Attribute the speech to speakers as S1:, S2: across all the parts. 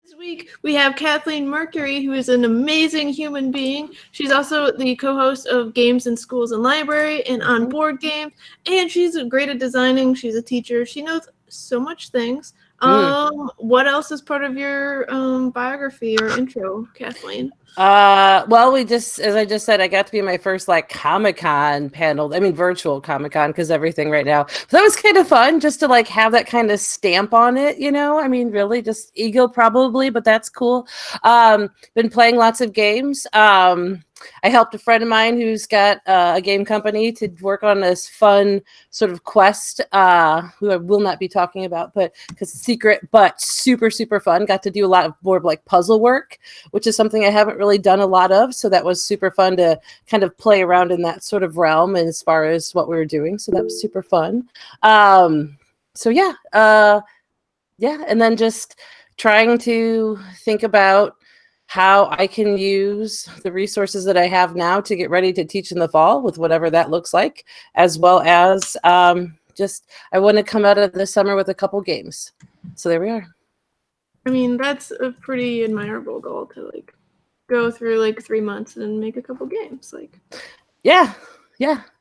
S1: This week we have Kathleen Mercury, who is an amazing human being. She's also the co-host of Games in Schools and Library and on board games, and she's great at designing. She's a teacher. She knows so much things. What else is part of your biography or intro, Kathleen?
S2: Well, as I just said, I got to be my first like Comic-Con panel. I mean, virtual Comic-Con because everything right now. So that was kind of fun just to like have that kind of stamp on it, you know? I mean, really just ego probably, but that's cool. Been playing lots of games. I helped a friend of mine who's got a game company to work on this fun sort of quest, who I will not be talking about, but because it's secret, but super, super fun. Got to do a lot of more like puzzle work, which is something I haven't really done a lot of. So that was super fun to kind of play around in that sort of realm as far as what we were doing. So that was super fun. So yeah. And then just trying to think about how I can use the resources that I have now to get ready to teach in the fall with whatever that looks like, as well as just I want to come out of the summer with a couple games. So there we are.
S1: I mean, that's a pretty admirable goal to like go through like 3 months and make a couple games. Like,
S2: Yeah.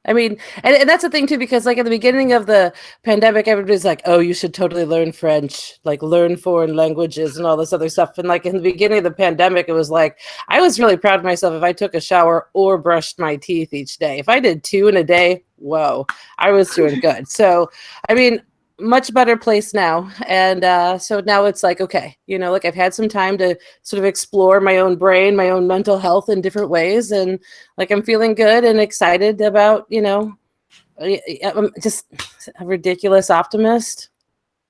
S2: I mean, and that's the thing too, because like at the beginning of the pandemic, everybody's like, oh, you should totally learn French, like learn foreign languages and all this other stuff. And like in the beginning of the pandemic, it was like, I was really proud of myself if I took a shower or brushed my teeth each day. If I did 2 in a day, whoa, I was doing good. So, I mean, much better place now. And so now it's like, okay, you know, like I've had some time to sort of explore my own brain, my own mental health in different ways. And like I'm feeling good and excited about, you know, I'm just a ridiculous optimist.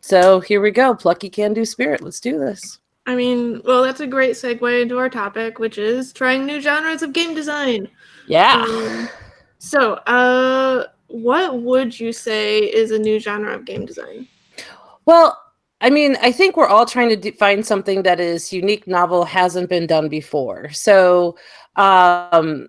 S2: So here we go. Plucky can-do spirit. Let's do this.
S1: I mean, well, that's a great segue into our topic, which is trying new genres of game design.
S2: Yeah.
S1: What would you say is a new genre of game design?
S2: Well, I mean, I think we're all trying to find something that is unique, novel, hasn't been done before. So however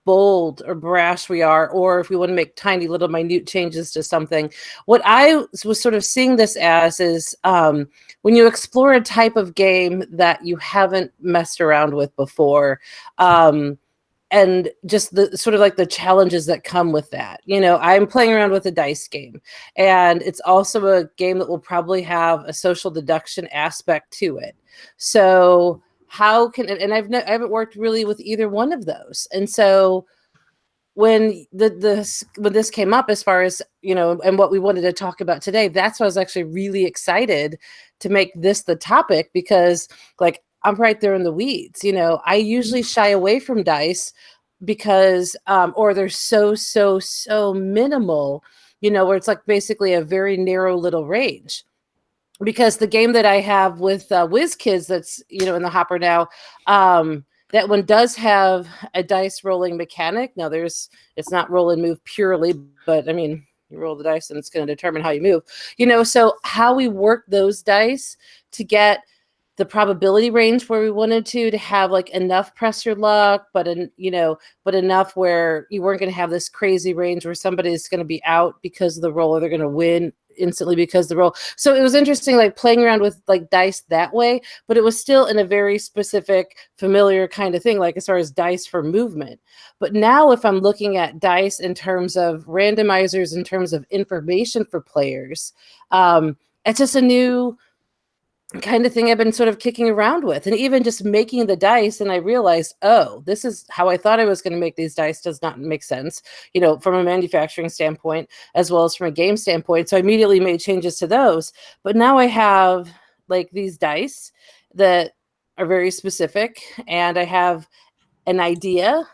S2: bold or brash we are, or if we want to make tiny little minute changes to something, what I was sort of seeing this as is when you explore a type of game that you haven't messed around with before, and just the sort of like the challenges that come with that. You know, I'm playing around with a dice game, and it's also a game that will probably have a social deduction aspect to it. So how can, and I haven't worked really with either one of those. And so when when this came up as far as, you know, and what we wanted to talk about today, that's why I was actually really excited to make this the topic, because like I'm right there in the weeds. You know, I usually shy away from dice because or they're so minimal, you know, where it's like basically a very narrow little range. Because the game that I have with Whiz Kids that's, you know, in the hopper now, that one does have a dice rolling mechanic. Now it's not roll and move purely, but I mean, you roll the dice and it's going to determine how you move, you know. So how we work those dice to get the probability range where we wanted to have like enough press your luck, but you know, but enough where you weren't going to have this crazy range where somebody's going to be out because of the roll, or they're going to win instantly because the roll. So it was interesting, like playing around with like dice that way, but it was still in a very specific, familiar kind of thing, like as far as dice for movement. But now if I'm looking at dice in terms of randomizers, in terms of information for players, it's just a new kind of thing I've been sort of kicking around with. And even just making the dice, and I realized, oh, this is how I thought I was going to make these dice does not make sense, you know, from a manufacturing standpoint as well as from a game standpoint. So I immediately made changes to those. But now I have like these dice that are very specific, and I have an idea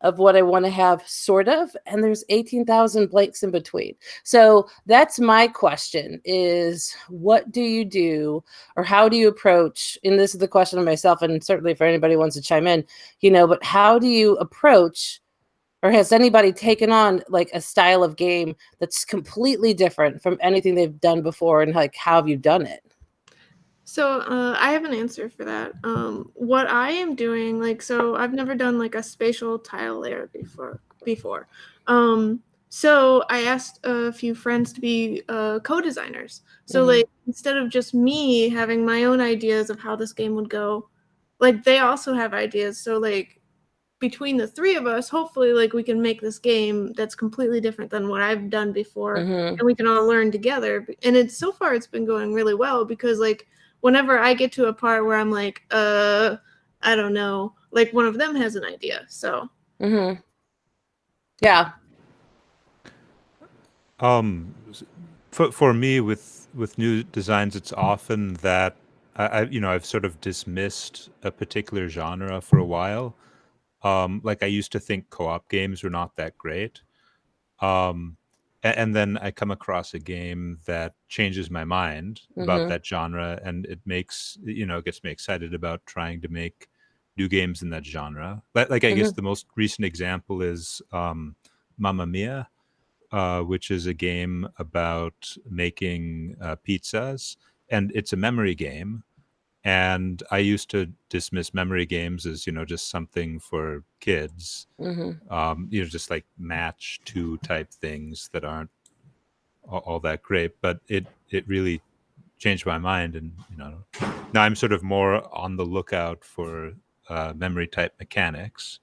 S2: of what I want to have, sort of, and there's 18,000 blanks in between. So that's my question, is what do you do, or how do you approach, and this is the question of myself, and certainly for anybody who wants to chime in, you know, but how do you approach, or has anybody taken on like a style of game that's completely different from anything they've done before, and like how have you done it?
S1: So I have an answer for that. What I am doing, like, so I've never done like a spatial tile layer before. So I asked a few friends to be co-designers. So
S2: Mhm.
S1: like instead of just me having my own ideas of how this game would go, like they also have ideas. So like between the three of us, hopefully like we can make this game that's completely different than what I've done before,
S2: Mhm.
S1: and we can all learn together. And it's so far it's been going really well because like whenever I get to a part where I'm like, I don't know, like one of them has an idea. So
S2: Mhm. Yeah.
S3: For me with new designs, it's often that I've sort of dismissed a particular genre for a while. Like I used to think co-op games were not that great. Um, and then I come across a game that changes my mind about
S2: Mhm.
S3: that genre, and it makes it gets me excited about trying to make new games in that genre. Like I guess
S2: Mhm.
S3: the most recent example is Mamma Mia, which is a game about making pizzas, and it's a memory game. And I used to dismiss memory games as just something for kids,
S2: Mhm.
S3: just like match two type things that aren't all that great. But it really changed my mind, and now I'm sort of more on the lookout for memory type mechanics.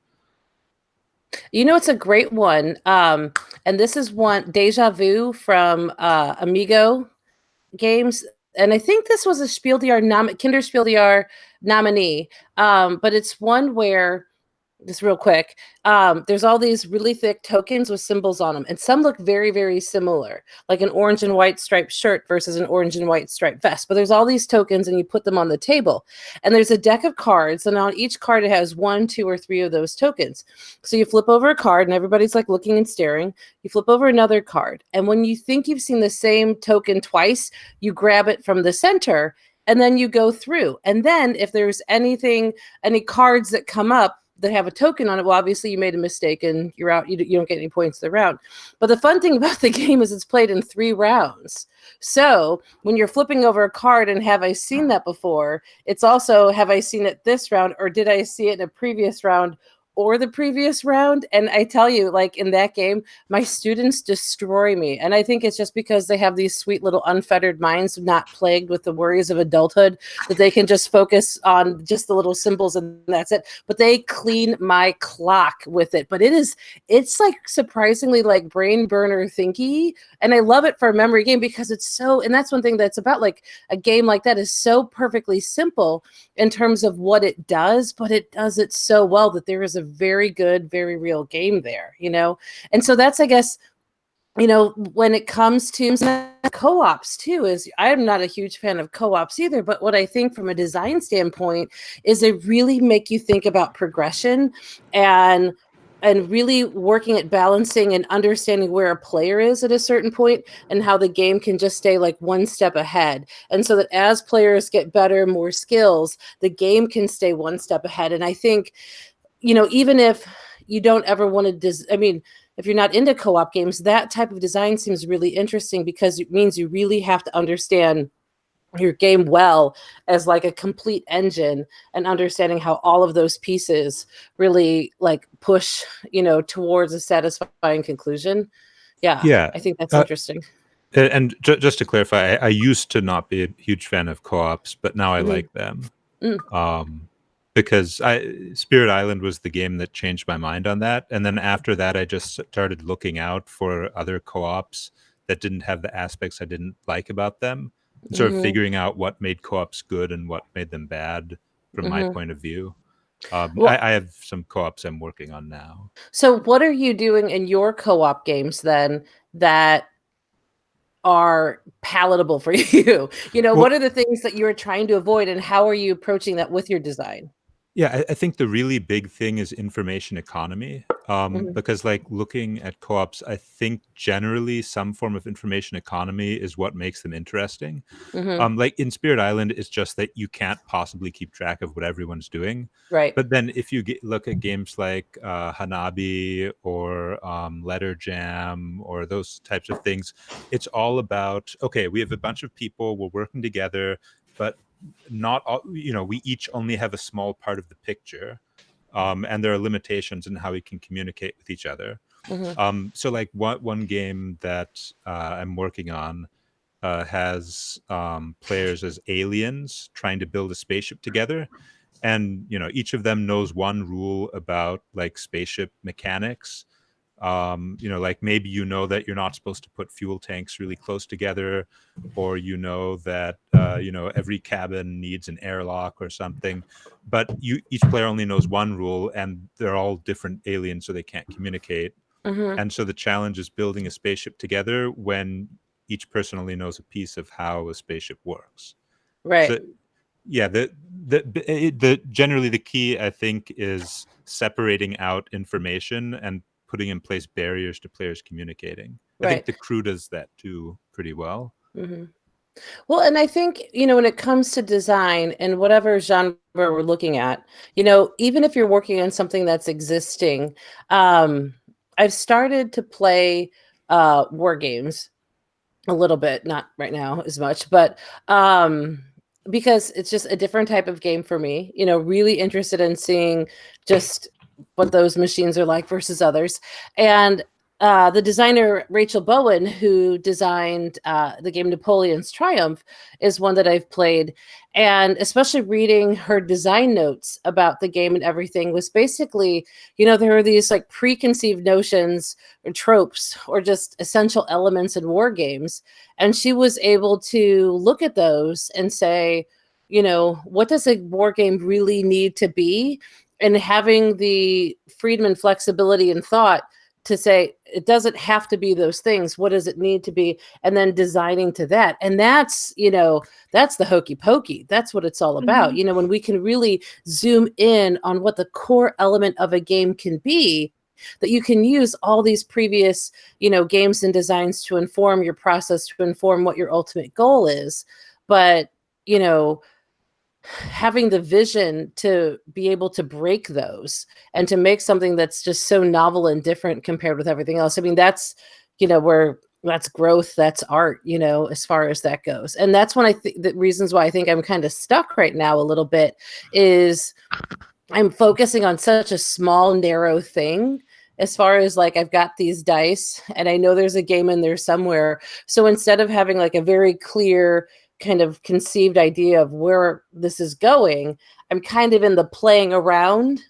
S2: You know, it's a great one. And this is one Deja Vu from Amigo games. And I think this was a Kinder Spiel des Jahres nominee. But it's one where just real quick, there's all these really thick tokens with symbols on them, and some look very, very similar, like an orange and white striped shirt versus an orange and white striped vest. But there's all these tokens, and you put them on the table, and there's a deck of cards, and on each card it has 1, 2, or 3 of those tokens. So you flip over a card, and everybody's like looking and staring. You flip over another card, and when you think you've seen the same token twice, you grab it from the center, and then you go through. And then if there's any cards that come up that have a token on it, well, obviously you made a mistake and you're out. You don't get any points the round. But the fun thing about the game is it's played in 3 rounds. So when you're flipping over a card and have I seen that before, it's also have I seen it this round, or did I see it in a previous round or the previous round? And I tell you, like in that game, my students destroy me. And I think it's just because they have these sweet little unfettered minds, not plagued with the worries of adulthood, that they can just focus on just the little symbols and that's it. But they clean my clock with it. But it's like surprisingly like brain burner thinky. And I love it for a memory game because it's so, and that's one thing that's about like a game like that is so perfectly simple in terms of what it does, but it does it so well that there is a very good, very real game there, you know? And so that's, I guess, when it comes to co-ops too, is I'm not a huge fan of co-ops either, but what I think from a design standpoint is they really make you think about progression and really working at balancing and understanding where a player is at a certain point and how the game can just stay like one step ahead. And so that as players get better, more skills, the game can stay one step ahead. And I think, even if you don't ever want to, if you're not into co-op games, that type of design seems really interesting because it means you really have to understand your game well as like a complete engine and understanding how all of those pieces really like push, towards a satisfying conclusion. Yeah,
S3: Yeah.
S2: I think that's
S3: Uh,
S2: interesting.
S3: and just to clarify, I used to not be a huge fan of co-ops, but now I
S2: Mhm.
S3: like them.
S2: Mm,
S3: um, because Spirit Island was the game that changed my mind on that. And then after that, I just started looking out for other co-ops that didn't have the aspects I didn't like about them, and sort of
S2: mhm,
S3: figuring out what made co-ops good and what made them bad from my
S2: mhm.
S3: point of view.
S2: Well,
S3: I have some co-ops I'm working on now.
S2: so what are you doing in your co-op games then that are palatable for you? What
S3: Well,
S2: are the things that you're trying to avoid and how are you approaching that with your design?
S3: yeah, I think the really big thing is information economy.
S2: Mhm,
S3: Because like looking at co-ops, I think generally some form of information economy is what makes them interesting.
S2: mhm,
S3: Like in Spirit Island, it's just that you can't possibly keep track of what everyone's doing.
S2: right.
S3: But then if you look at games like Hanabi or Letter Jam or those types of things, it's all about, okay, we have a bunch of people, we're working together, but not all, we each only have a small part of the picture. And there are limitations in how we can communicate with each other. So like one game that I'm working on has players as aliens trying to build a spaceship together, and each of them knows one rule about like spaceship mechanics. Like maybe that you're not supposed to put fuel tanks really close together, or that every cabin needs an airlock or something. But each player only knows one rule, and they're all different aliens, so they can't communicate. And so the challenge is building a spaceship together when each person only knows a piece of how a spaceship works.
S2: Right.
S3: So yeah, the generally the key, I think, is separating out information and putting in place barriers to players communicating. I think
S2: Right.
S3: the crew does that too pretty well.
S2: Well, and I think, when it comes to design and whatever genre we're looking at, even if you're working on something that's existing, I've started to play war games a little bit, not right now as much, but because it's just a different type of game for me, really interested in seeing just what those machines are like versus others. And the designer Rachel Bowen, who designed the game Napoleon's Triumph, is one that I've played. And especially reading her design notes about the game and everything was basically, there are these like preconceived notions or tropes or just essential elements in war games. And she was able to look at those and say, what does a war game really need to be? And having the freedom and flexibility and thought to say, it doesn't have to be those things. What does it need to be? And then designing to that. And that's, that's the hokey pokey. That's what it's all about. When we can really zoom in on what the core element of a game can be, that you can use all these previous, games and designs to inform your process, to inform what your ultimate goal is. But, having the vision to be able to break those and to make something that's just so novel and different compared with everything else. I mean, that's, where that's growth, that's art, as far as that goes. And that's when I think the reasons why I think I'm kind of stuck right now a little bit is I'm focusing on such a small, narrow thing. As far as like, I've got these dice and I know there's a game in there somewhere. So instead of having like a very clear kind of conceived idea of where this is going, I'm kind of in the playing around,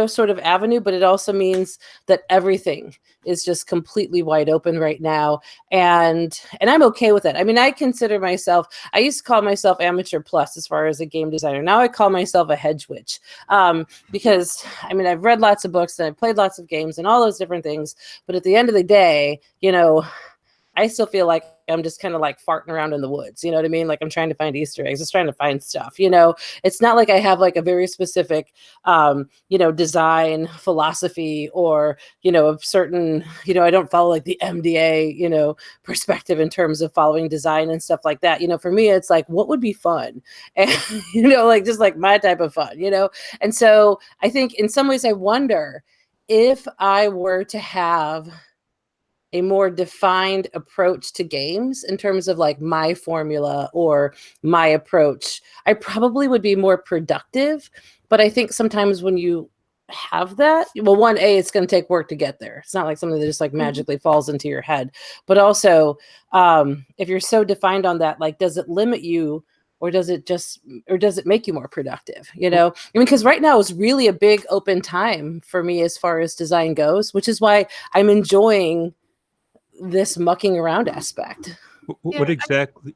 S2: sort of avenue, but it also means that everything is just completely wide open right now. And I'm okay with it. I mean, I used to call myself amateur plus as far as a game designer. Now I call myself a hedge witch, because I mean, I've read lots of books and I've played lots of games and all those different things. But at the end of the day, I still feel like I'm just kind of like farting around in the woods. You know what I mean? Like I'm trying to find Easter eggs, just trying to find stuff, it's not like I have like a very specific, design philosophy or, a certain, I don't follow like the MDA, perspective in terms of following design and stuff like that. For me, it's like, what would be fun? And, like just like my type of fun, And so I think in some ways I wonder if I were to have a more defined approach to games in terms of like my formula or my approach, I probably would be more productive. But I think sometimes when you have that, well, one, it's going to take work to get there. It's not like something that just like magically falls into your head. But also, if you're so defined on that, like, does it limit you? Or does it make you more productive? Because right now is really a big open time for me as far as design goes, which is why I'm enjoying this mucking around aspect.
S3: What exactly?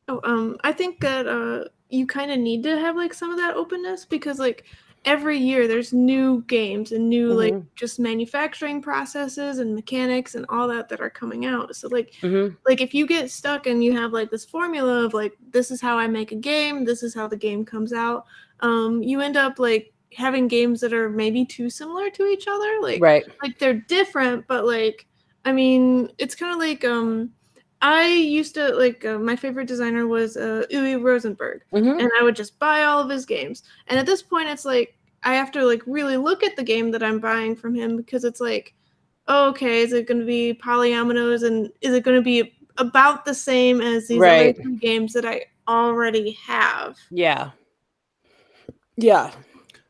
S1: I think that you kind of need to have like some of that openness because like every year there's new games and new like just manufacturing processes and mechanics and all that are coming out. So like if you get stuck and you have like this formula of like this is how I make a game, this is how the game comes out, you end up like having games that are maybe too similar to each other. Like they're different, but like I mean, it's kind of like I used to like my favorite designer was Uwe Rosenberg, and I would just buy all of his games. And at this point, it's like I have to like really look at the game that I'm buying from him because it's like, oh, okay, is it going to be polyominoes, and is it going to be about the same as these other two games that I already have?
S2: Yeah.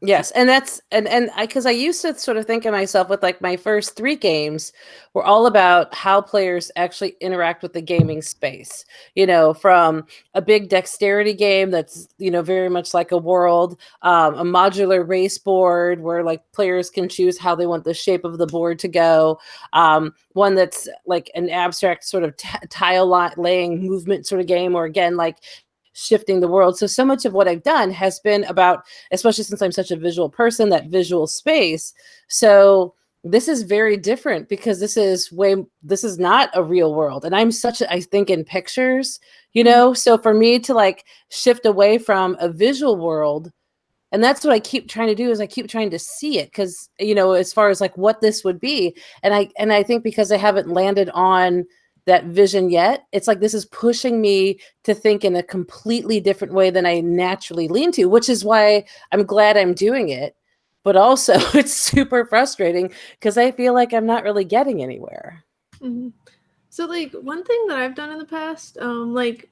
S2: Yes, and that's and I because I used to sort of think of myself with like my first 3 games were all about how players actually interact with the gaming space. From a big dexterity game that's very much like a world, a modular race board where like players can choose how they want the shape of the board to go. One that's like an abstract sort of laying movement sort of game, or again like shifting the world. So much of what I've done has been about, especially since I'm such a visual person, that visual space. So this is very different because this is not a real world. And I think in pictures, so for me to like shift away from a visual world, and that's what I keep trying to do is I keep trying to see it because, as far as like what this would be. And I think because I haven't landed on that vision yet, it's like this is pushing me to think in a completely different way than I naturally lean to, which is why I'm glad I'm doing it. But also it's super frustrating because I feel like I'm not really getting anywhere.
S1: Mm-hmm. So like one thing that I've done in the past, like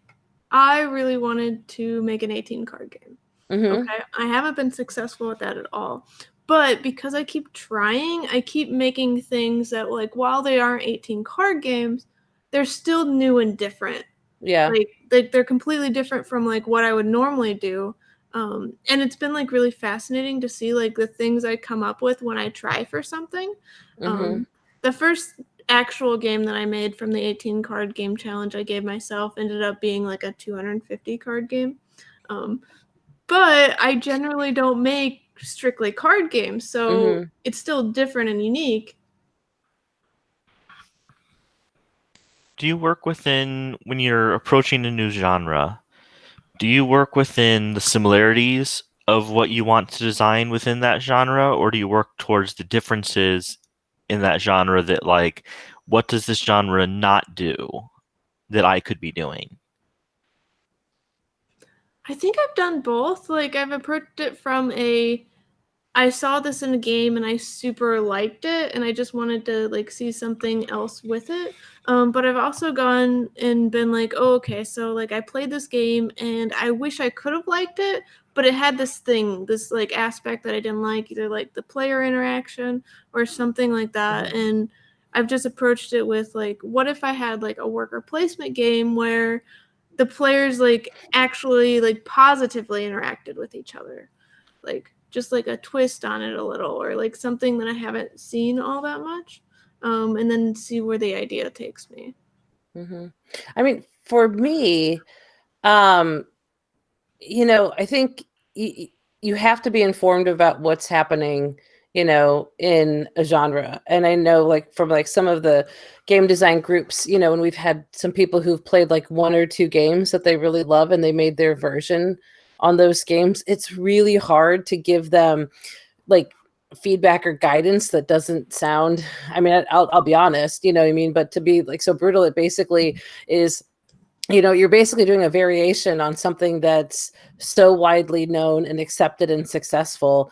S1: I really wanted to make an 18 card game.
S2: Mm-hmm.
S1: Okay. I haven't been successful at that at all. But because I keep trying, I keep making things that like while they aren't 18 card games, they're still new and different.
S2: Yeah.
S1: Like they're completely different from like what I would normally do. And it's been like really fascinating to see like the things I come up with when I try for something.
S2: Mm-hmm.
S1: The first actual game that I made from the 18 card game challenge I gave myself ended up being like a 250 card game. But I generally don't make strictly card games, so
S2: Mm-hmm.
S1: it's still different and unique.
S4: Do you work within, when you're approaching a new genre, do you work within the similarities of what you want to design within that genre, or do you work towards the differences in that genre that, like, what does this genre not do that I could be doing?
S1: I think I've done both. Like I've approached it from I saw this in a game and I super liked it and I just wanted to like see something else with it. But I've also gone and been like, oh, okay, so like I played this game and I wish I could have liked it, but it had this thing, this like aspect that I didn't like, either like the player interaction or something like that.
S2: Mm-hmm.
S1: And I've just approached it with like, what if I had like a worker placement game where the players like actually like positively interacted with each other, like just like a twist on it a little, or like something that I haven't seen all that much, and then see where the idea takes me.
S2: Mm-hmm. I mean, for me, I think you have to be informed about what's happening, in a genre. And I know like from like some of the game design groups, and we've had some people who've played like 1 or 2 games that they really love and they made their version on those games. It's really hard to give them like feedback or guidance that doesn't sound, I mean, I'll be honest, you know what I mean? But to be like so brutal, it basically is, you're basically doing a variation on something that's so widely known and accepted and successful.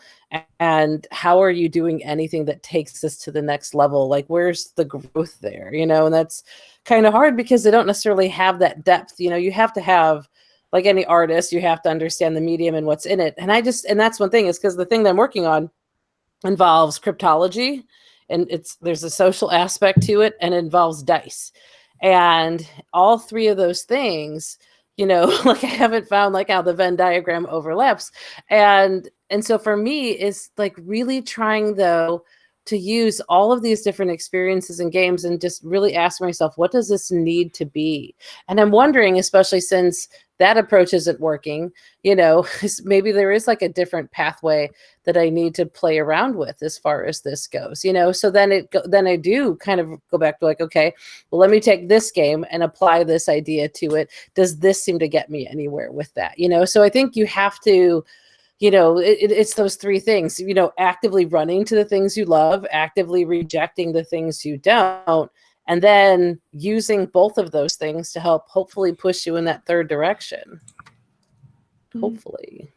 S2: And how are you doing anything that takes this to the next level? Like, where's the growth there? And that's kind of hard because they don't necessarily have that depth. You have to have, like any artist, you have to understand the medium and what's in it. And that's one thing, is because the thing that I'm working on involves cryptology, and there's a social aspect to it, and it involves dice. And all 3 of those things, like I haven't found like how the Venn diagram overlaps. And so for me, it's like really trying though to use all of these different experiences and games and just really ask myself, what does this need to be? And I'm wondering, especially since that approach isn't working, maybe there is like a different pathway that I need to play around with as far as this goes, so then I do kind of go back to like, okay, well, let me take this game and apply this idea to it. Does this seem to get me anywhere with that? So I think you have to, it's those 3 things, actively running to the things you love, actively rejecting the things you don't, and then using both of those things to help hopefully push you in that 3rd direction. Mm-hmm. Hopefully.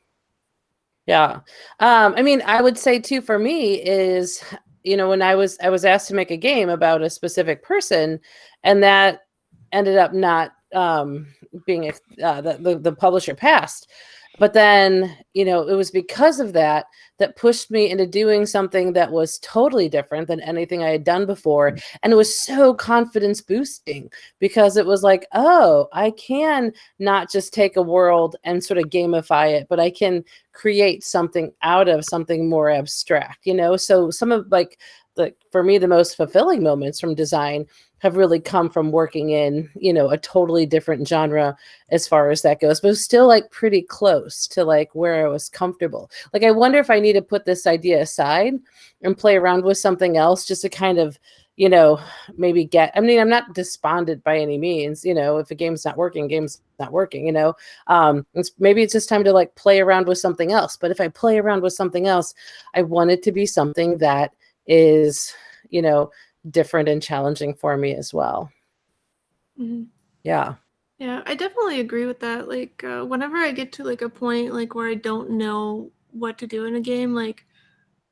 S2: Yeah. I mean, I would say too, for me is, when I was asked to make a game about a specific person, and that ended up not being the publisher passed. But then, it was because of that pushed me into doing something that was totally different than anything I had done before. And it was so confidence boosting because it was like, oh, I can not just take a world and sort of gamify it, but I can create something out of something more abstract, So some of for me, the most fulfilling moments from design have really come from working in, a totally different genre as far as that goes, but still like pretty close to like where I was comfortable. Like, I wonder if I need to put this idea aside and play around with something else just to kind of, maybe I'm not despondent by any means, if a game's not working, maybe it's just time to like play around with something else. But if I play around with something else, I want it to be something that is, different and challenging for me as well.
S1: Mm-hmm.
S2: Yeah.
S1: Yeah, I definitely agree with that. Like, whenever I get to like a point like where I don't know what to do in a game, like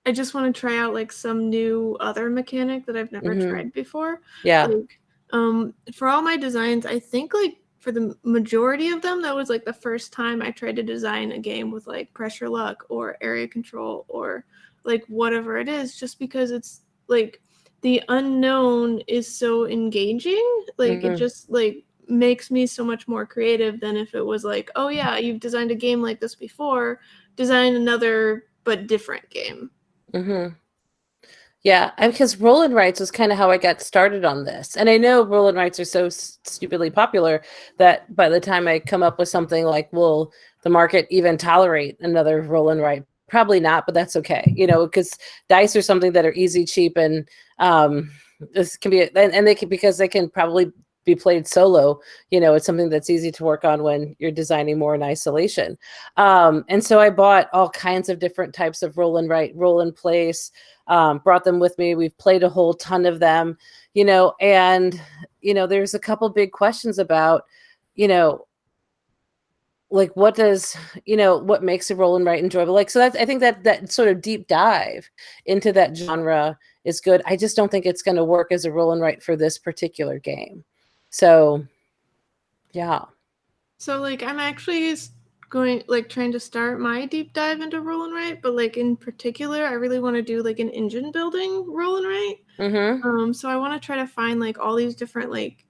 S1: I just want to try out like some new other mechanic that I've never tried before.
S2: Yeah.
S1: Like, for all my designs, I think like for the majority of them, that was like the first time I tried to design a game with like pressure luck or area control or like whatever it is, just because it's like the unknown is so engaging. Like it just like makes me so much more creative than if it was like, oh yeah, you've designed a game like this before, design another but different game.
S2: Yeah, because roll and writes was kind of how I got started on this. And I know roll and writes are so stupidly popular that by the time I come up with something like, will the market even tolerate another roll and write? Probably not, but that's okay. Because dice are something that are easy, cheap, and this can be, and they can, because they can probably be played solo. It's something that's easy to work on when you're designing more in isolation. And so I bought all kinds of different types of roll and write, roll in place. Brought them with me. We've played a whole ton of them, and, there's a couple big questions about, like what does, what makes a roll and write enjoyable? Like, so that's, I think that sort of deep dive into that genre is good. I just don't think it's going to work as a roll and write for this particular game. So, yeah.
S1: So like I'm actually going like trying to start my deep dive into roll and write, but like in particular, I really want to do like an engine building roll and write. So I want to try to find like all these different like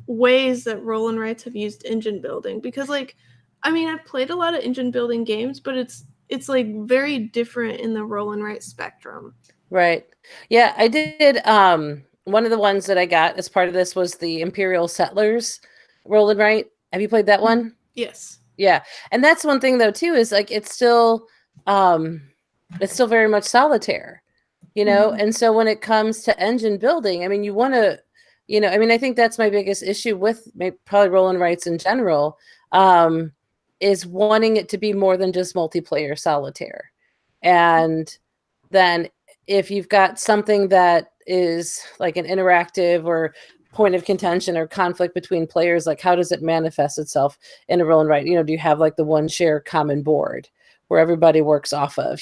S1: ways that roll and writes have used engine building, because like I mean I've played a lot of engine building games, but it's like very different in the roll and write spectrum.
S2: Right. Yeah, I did. One of the ones that I got as part of this was the Imperial Settlers roll and write. Have you played that one?
S1: Yes.
S2: Yeah. And that's one thing though too, is like it's still very much solitaire, And so when it comes to engine building, I mean, you want to, I think that's my biggest issue with probably roll and writes in general, is wanting it to be more than just multiplayer solitaire. And then if you've got something that is like an interactive or point of contention or conflict between players, like how does it manifest itself in a roll and write? Do you have like the one shared common board where everybody works off of,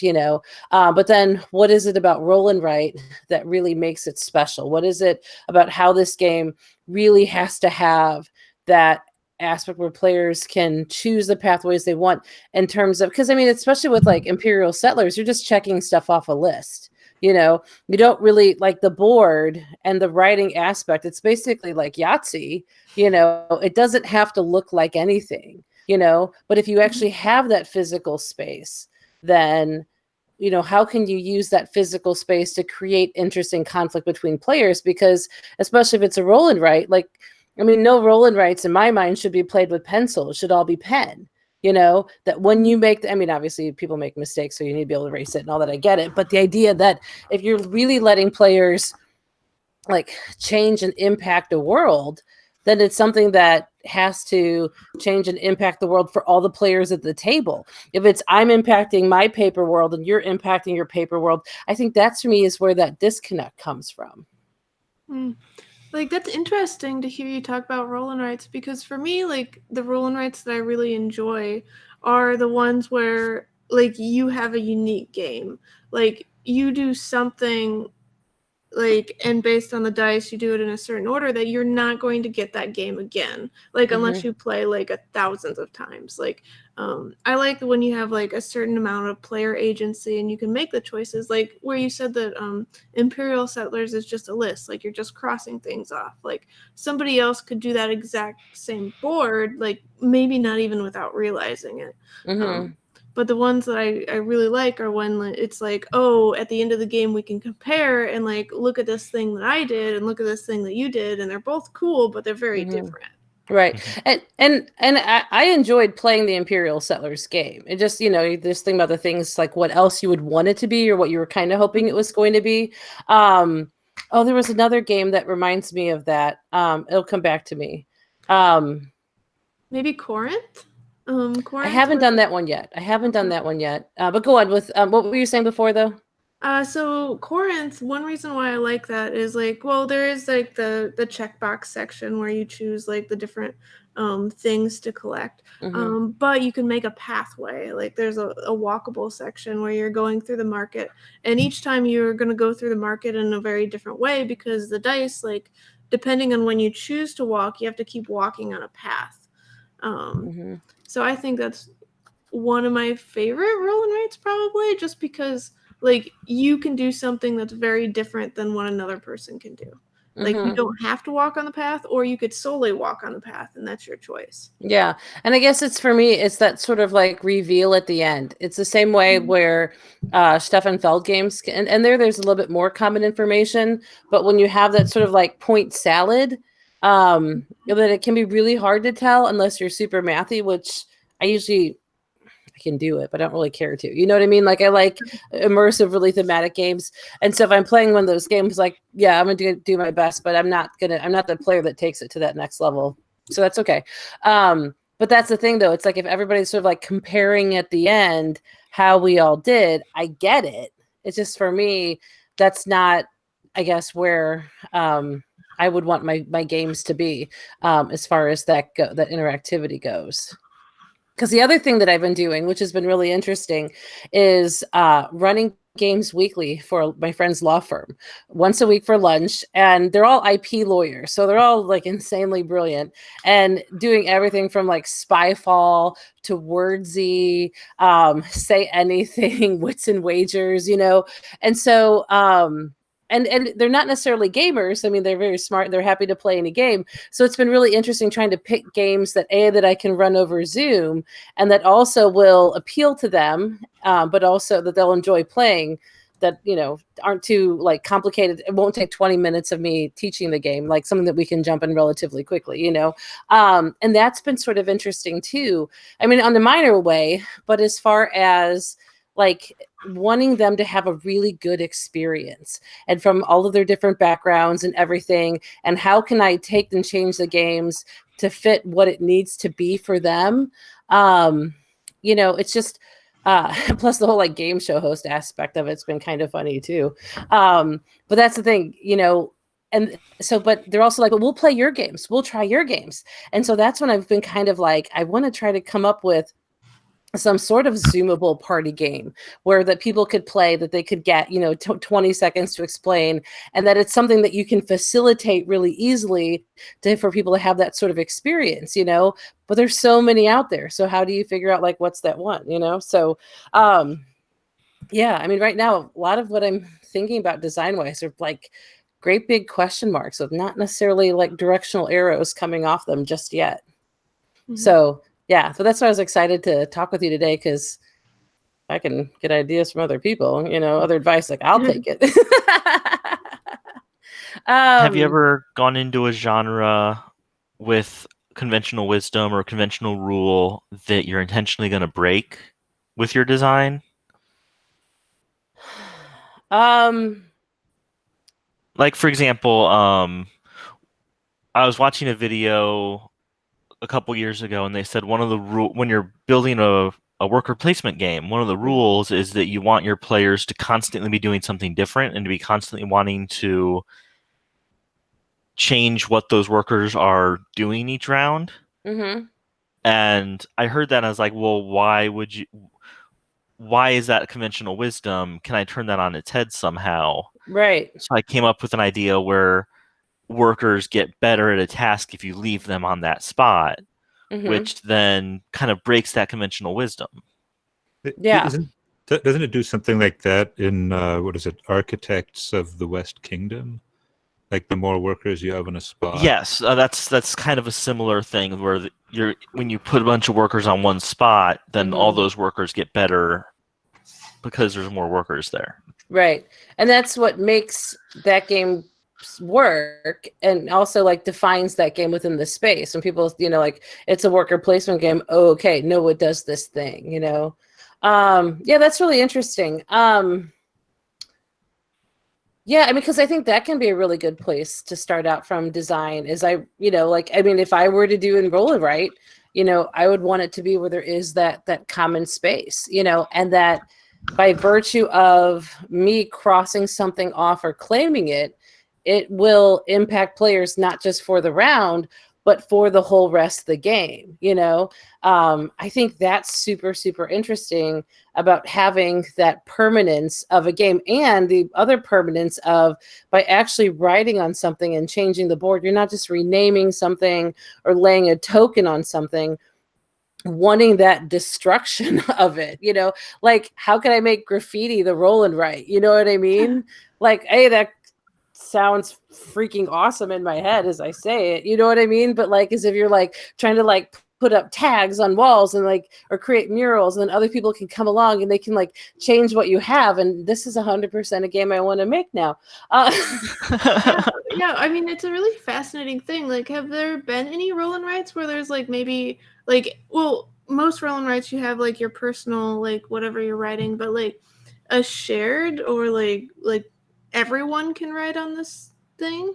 S2: but then what is it about roll and write that really makes it special? What is it about how this game really has to have that aspect where players can choose the pathways they want in terms of, because I mean, especially with like Imperial Settlers, you're just checking stuff off a list. You don't really like the board and the writing aspect. It's basically like Yahtzee, it doesn't have to look like anything, but if you actually have that physical space, then, how can you use that physical space to create interesting conflict between players? Because especially if it's a roll and write, like, I mean, no roll and writes in my mind should be played with pencil. It should all be pen. That when you make, I mean, obviously people make mistakes, so you need to be able to erase it and all that. I get it. But the idea that if you're really letting players like change and impact the world, then it's something that has to change and impact the world for all the players at the table. If it's I'm impacting my paper world and you're impacting your paper world, I think that's, for me, is where that disconnect comes from.
S1: Like, that's interesting to hear you talk about roll and writes, because for me, like, the roll and writes that I really enjoy are the ones where, like, you have a unique game. Like, you do something like, and based on the dice, you do it in a certain order, that you're not going to get that game again. Like, unless you play like thousands of times. Like, I like when you have like a certain amount of player agency and you can make the choices. Like where you said that Imperial Settlers is just a list. Like you're just crossing things off. Like somebody else could do that exact same board, like maybe not even without realizing it. But the ones that I really like are when it's like, oh, at the end of the game we can compare and like look at this thing that I did and look at this thing that you did, and they're both cool, but they're very different.
S2: Right. And I enjoyed playing the Imperial Settlers game. It just, you just think about the things like what else you would want it to be or what you were kind of hoping it was going to be. Oh, there was another game that reminds me of that. It'll come back to me.
S1: Maybe Corinth? Corinth,
S2: I haven't done that one yet. But go on with what were you saying before though?
S1: So Corinth, one reason why I like that is like, well, there is like the checkbox section where you choose like the different things to collect. But you can make a pathway. Like there's a walkable section where you're going through the market, and each time you're going to go through the market in a very different way, because the dice, like depending on when you choose to walk, you have to keep walking on a path. So I think that's one of my favorite roll and writes, probably just because like you can do something that's very different than what another person can do. Like you don't have to walk on the path, or you could solely walk on the path, and that's your choice.
S2: Yeah. And I guess it's for me, it's that sort of like reveal at the end. It's the same way where Stefan Feld games and there's a little bit more common information, but when you have that sort of like point salad, that it can be really hard to tell unless you're super mathy, which I can do it, but I don't really care to. You know what I mean? Like I like immersive, really thematic games. And so if I'm playing one of those games, like, yeah, I'm gonna do my best, but I'm not the player that takes it to that next level. So that's okay. But that's the thing though. It's like if everybody's sort of like comparing at the end how we all did, I get it. It's just for me, that's not, I guess, where I would want my games to be as far as that interactivity goes. Because the other thing that I've been doing, which has been really interesting, is running games weekly for my friend's law firm, once a week for lunch. And they're all IP lawyers. So they're all like insanely brilliant and doing everything from like Spyfall to Wordsy, Say Anything, Wits and Wagers, And so, and they're not necessarily gamers. I mean, they're very smart. They're happy to play any game. So it's been really interesting trying to pick games that I can run over Zoom and that also will appeal to them, but also that they'll enjoy playing, that, aren't too like complicated. It won't take 20 minutes of me teaching the game, like something that we can jump in relatively quickly, and that's been sort of interesting too. I mean, on the minor way, but as far as like wanting them to have a really good experience and from all of their different backgrounds and everything, and how can I take and change the games to fit what it needs to be for them. It's just plus the whole like game show host aspect of it's been kind of funny too. But that's the thing, and so, but they're also like, well, we'll play your games, we'll try your games. And so that's when I've been kind of like, I want to try to come up with some sort of Zoomable party game where that people could play, that they could get, 20 seconds to explain, and that it's something that you can facilitate really easily for people to have that sort of experience, but there's so many out there. So how do you figure out like, what's that one, So, yeah, I mean, right now, a lot of what I'm thinking about design wise are like great big question marks with not necessarily like directional arrows coming off them just yet. So yeah, so that's why I was excited to talk with you today, because I can get ideas from other people, other advice, like I'll take it.
S4: Have you ever gone into a genre with conventional wisdom or conventional rule that you're intentionally going to break with your design? Like, for example, I was watching a video a couple years ago, and they said one of the when you're building a worker placement game, one of the rules is that you want your players to constantly be doing something different and to be constantly wanting to change what those workers are doing each round. And I heard that and I was like, well, why why is that conventional wisdom? Can I turn that on its head somehow?
S2: Right.
S4: So I came up with an idea where workers get better at a task if you leave them on that spot, which then kind of breaks that conventional wisdom.
S2: Yeah.
S3: Doesn't it do something like that in what is it, Architects of the West Kingdom? Like the more workers you have in a spot.
S4: Yes, that's kind of a similar thing where when you put a bunch of workers on one spot, then all those workers get better because there's more workers there.
S2: Right. And that's what makes that game work, and also like defines that game within the space. When people, like, it's a worker placement game. Oh, okay, no, it does this thing, Yeah, that's really interesting. Yeah, I mean, because I think that can be a really good place to start out from design. Is if I were to do Enroll It Right, I would want it to be where there is that common space, and that by virtue of me crossing something off or claiming it, it will impact players not just for the round, but for the whole rest of the game. I think that's super, super interesting about having that permanence of a game, and the other permanence of by actually writing on something and changing the board. You're not just renaming something or laying a token on something, wanting that destruction of it, like, how can I make graffiti the Roll and Write? You know what I mean? Like, hey, that sounds freaking awesome in my head as I say it, you know what I mean? But like, as if you're like trying to like put up tags on walls and like, or create murals, and then other people can come along and they can like change what you have. And this is 100% a game I want to make now.
S1: Yeah, I mean, it's a really fascinating thing. Like, have there been any Roll and Writes where there's like maybe like, well, most Roll and Writes you have like your personal, like whatever you're writing, but like a shared, or like everyone can write on this thing?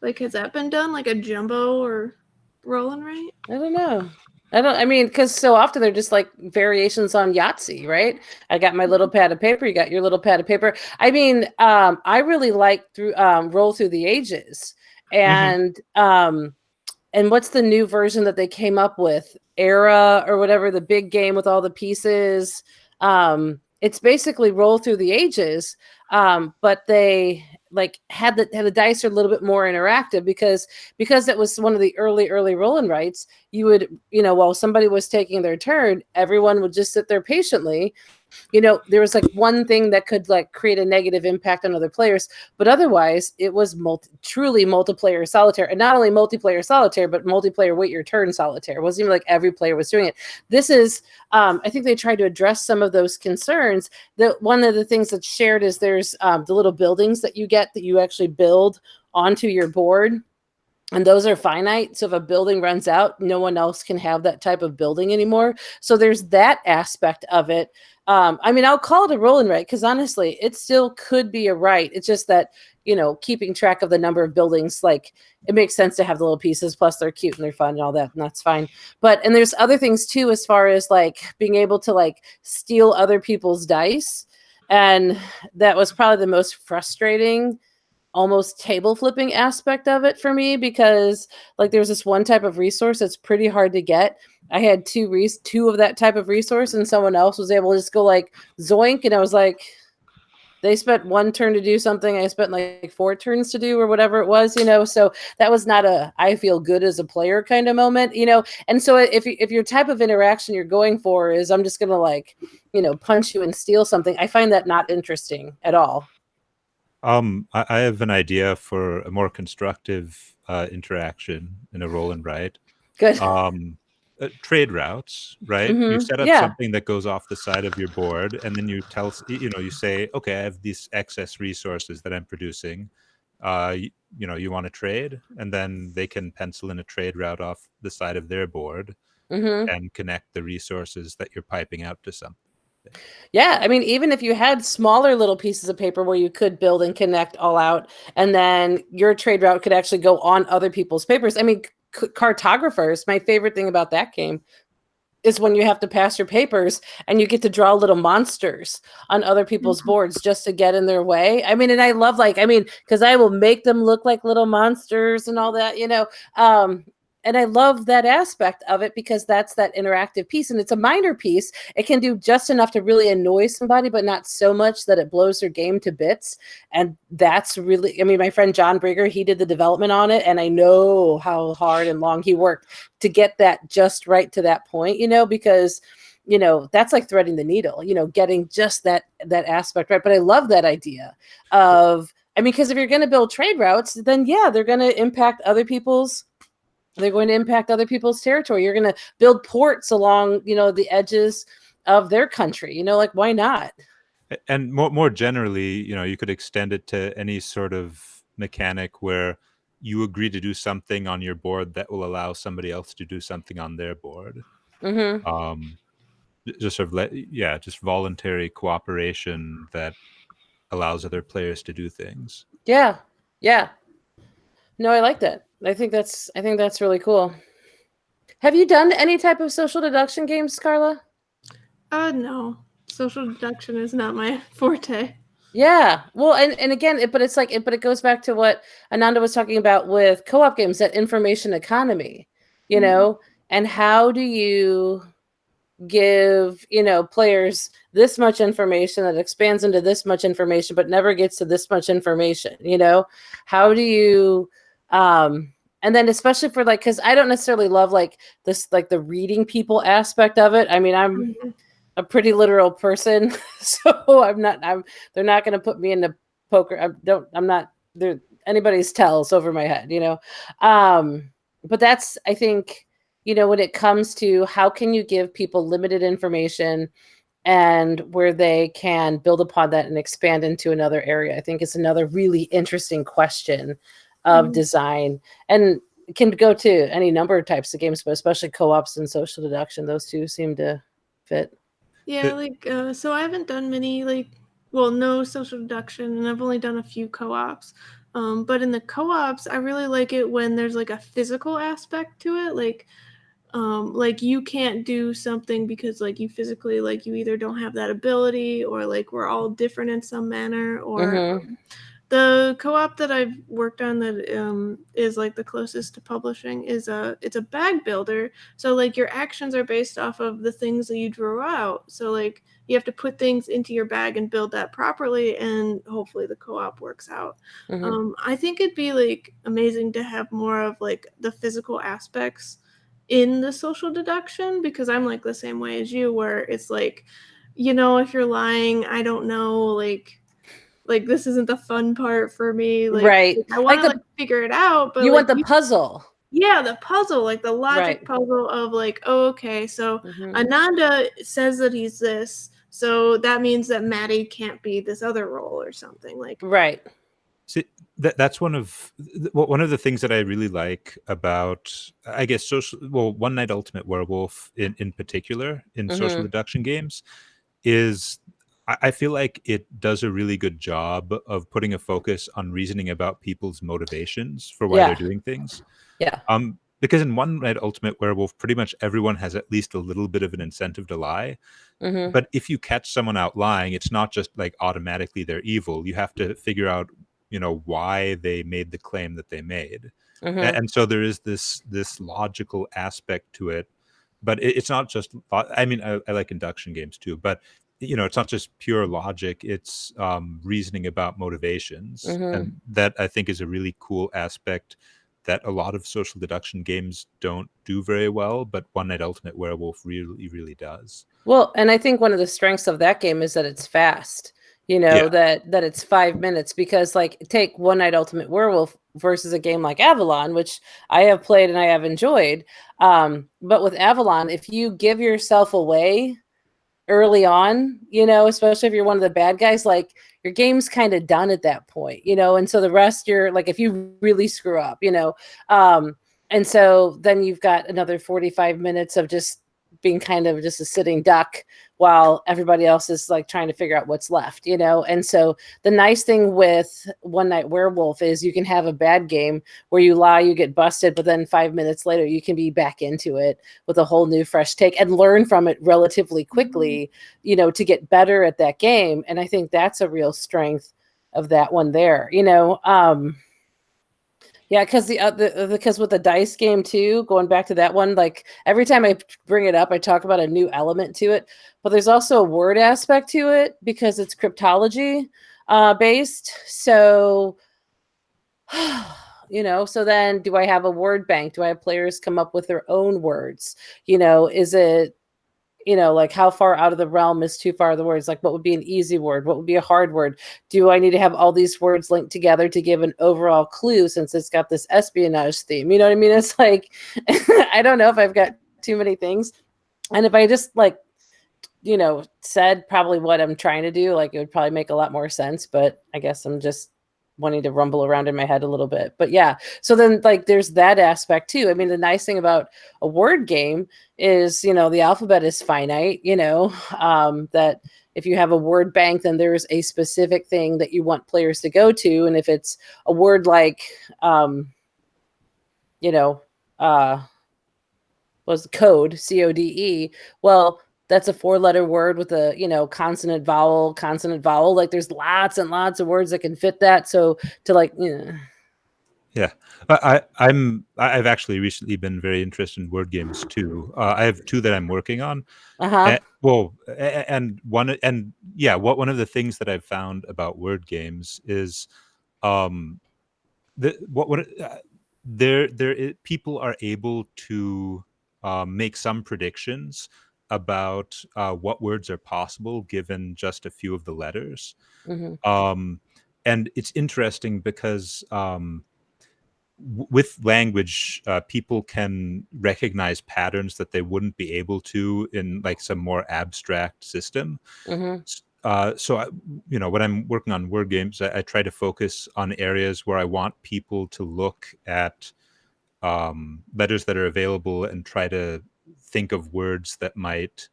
S1: Like, has that been done? Like a jumbo or Roll and Write?
S2: I don't know. Because so often they're just like variations on Yahtzee, right? I got my little pad of paper. You got your little pad of paper. I really like Roll Through the Ages, and what's the new version that they came up with? Era or whatever, the big game with all the pieces. It's basically Roll Through the Ages, but they like had the dice are a little bit more interactive because it was one of the early Roll and Writes. You would, while somebody was taking their turn, everyone would just sit there patiently. There was like one thing that could like create a negative impact on other players, but otherwise it was truly multiplayer solitaire, and not only multiplayer solitaire, but multiplayer wait your turn solitaire. It wasn't even like every player was doing it. This is, I think they tried to address some of those concerns. That one of the things that's shared is there's the little buildings that you get that you actually build onto your board. And those are finite. So if a building runs out, no one else can have that type of building anymore. So there's that aspect of it. I'll call it a Roll and Write because honestly, it still could be a write. It's just that, keeping track of the number of buildings, like it makes sense to have the little pieces. Plus they're cute and they're fun and all that. And that's fine. And there's other things too, as far as like being able to like steal other people's dice. And that was probably the most frustrating, almost table flipping aspect of it for me, because like there's this one type of resource that's pretty hard to get. I had two of that type of resource, and someone else was able to just go like zoink, and I was like, they spent one turn to do something, I spent like 4 turns to do or whatever it was, so that was not a I feel good as a player kind of moment, and so if your type of interaction you're going for is I'm just gonna like punch you and steal something, I find that not interesting at all.
S3: I have an idea for a more constructive interaction in a Roll and Write.
S2: Good.
S3: Trade routes, right? You set up something that goes off the side of your board, and then you you say, okay, I have these excess resources that I'm producing. You want to trade, and then they can pencil in a trade route off the side of their board and connect the resources that you're piping out to something.
S2: Yeah, even if you had smaller little pieces of paper where you could build and connect all out, and then your trade route could actually go on other people's papers. Cartographers, my favorite thing about that game is when you have to pass your papers and you get to draw little monsters on other people's boards just to get in their way. And I love because I will make them look like little monsters and all that, I love that aspect of it because that's that interactive piece, and it's a minor piece. It can do just enough to really annoy somebody, but not so much that it blows their game to bits. And that's really, I mean, my friend John Brigger, he did the development on it, and I know how hard and long he worked to get that just right to that point, because that's like threading the needle, getting just that aspect right. But I love that idea of, I mean, because if you're going to build trade routes, then yeah, they're going to impact other people's territory. You're going to build ports along, the edges of their country, like, why not?
S3: And more generally, you could extend it to any sort of mechanic where you agree to do something on your board that will allow somebody else to do something on their board. Just sort of just voluntary cooperation that allows other players to do things.
S2: Yeah. No, I like that. I think that's really cool. Have you done any type of social deduction games, Carla?
S1: No. Social deduction is not my forte.
S2: Yeah. Well, and again, but it goes back to what Ananda was talking about with co-op games, that information economy, and how do you give, players this much information that expands into this much information, but never gets to this much information, how do you, and then especially for like, cause I don't necessarily love like this, like the reading people aspect of it. I mean, I'm a pretty literal person, so they're not going to put me into poker. I'm not there. Anybody's tells over my head, but that's, I think, when it comes to how can you give people limited information and where they can build upon that and expand into another area, I think it's another really interesting question of design, and it can go to any number of types of games, but especially co-ops and social deduction. Those two seem to fit.
S1: Yeah, so I haven't done many, no social deduction, and I've only done a few co-ops. But in the co-ops, I really like it when there's like a physical aspect to it. Like you can't do something because like you physically, like you either don't have that ability, or like we're all different in some manner, or the co-op that I've worked on that is like the closest to publishing is it's a bag builder. So like your actions are based off of the things that you drew out. So like you have to put things into your bag and build that properly, and hopefully the co-op works out. I think it'd be like amazing to have more of like the physical aspects in the social deduction, because I'm like the same way as you, where it's like, if you're lying, I don't know, like this isn't the fun part for me.
S2: Right.
S1: I want to figure it out, but
S2: you want the puzzle.
S1: Yeah, the puzzle, like the logic puzzle of like, oh, okay, so Ananda says that he's this, so that means that Maddie can't be this other role or something like.
S2: Right.
S3: See, that's one of the things that I really like about, I guess, One Night Ultimate Werewolf in particular in social deduction games is I feel like it does a really good job of putting a focus on reasoning about people's motivations for why they're doing things.
S2: Yeah.
S3: Because in One Night Ultimate Werewolf, pretty much everyone has at least a little bit of an incentive to lie. But if you catch someone out lying, it's not just like automatically they're evil. You have to figure out, why they made the claim that they made. And so there is this logical aspect to it. But it's not just, I mean, I like induction games too, but it's not just pure logic. It's reasoning about motivations. And that I think is a really cool aspect that a lot of social deduction games don't do very well, but One Night Ultimate Werewolf really, really does.
S2: Well, and I think one of the strengths of that game is that it's fast, that it's 5 minutes, because like take One Night Ultimate Werewolf versus a game like Avalon, which I have played and I have enjoyed. But with Avalon, if you give yourself away early on, especially if you're one of the bad guys, like your game's kind of done at that point, and so the rest, you're like, if you really screw up, and so then you've got another 45 minutes of just being kind of just a sitting duck while everybody else is like trying to figure out what's left, and so the nice thing with One Night Werewolf is you can have a bad game where you lie, you get busted, but then 5 minutes later you can be back into it with a whole new fresh take and learn from it relatively quickly, to get better at that game. And I think that's a real strength of that one there, Yeah, because because with the dice game too, going back to that one, like every time I bring it up, I talk about a new element to it, but there's also a word aspect to it because it's cryptology based. So, so then do I have a word bank? Do I have players come up with their own words? Is it like how far out of the realm is too far of the words? Like what would be an easy word? What would be a hard word? Do I need to have all these words linked together to give an overall clue since it's got this espionage theme? You know what I mean? It's like, I don't know if I've got too many things. And if I just said probably what I'm trying to do, like it would probably make a lot more sense, but I guess I'm just wanting to rumble around in my head a little bit. But yeah, so then like there's that aspect too. I mean, the nice thing about a word game is, the alphabet is finite, that if you have a word bank, then there's a specific thing that you want players to go to. And if it's a word like, was code, CODE, well, that's a 4-letter word with a, consonant, vowel. Like there's lots and lots of words that can fit that. So to like,
S3: Yeah, I've actually recently been very interested in word games too. I have two that I'm working on.
S2: uh-huh.
S3: And one of the things that I've found about word games is, people are able to make some predictions about what words are possible given just a few of the letters.
S2: Mm-hmm.
S3: And it's interesting because with language, people can recognize patterns that they wouldn't be able to in like some more abstract system.
S2: Mm-hmm.
S3: When I'm working on word games, I try to focus on areas where I want people to look at letters that are available and try to think of words that might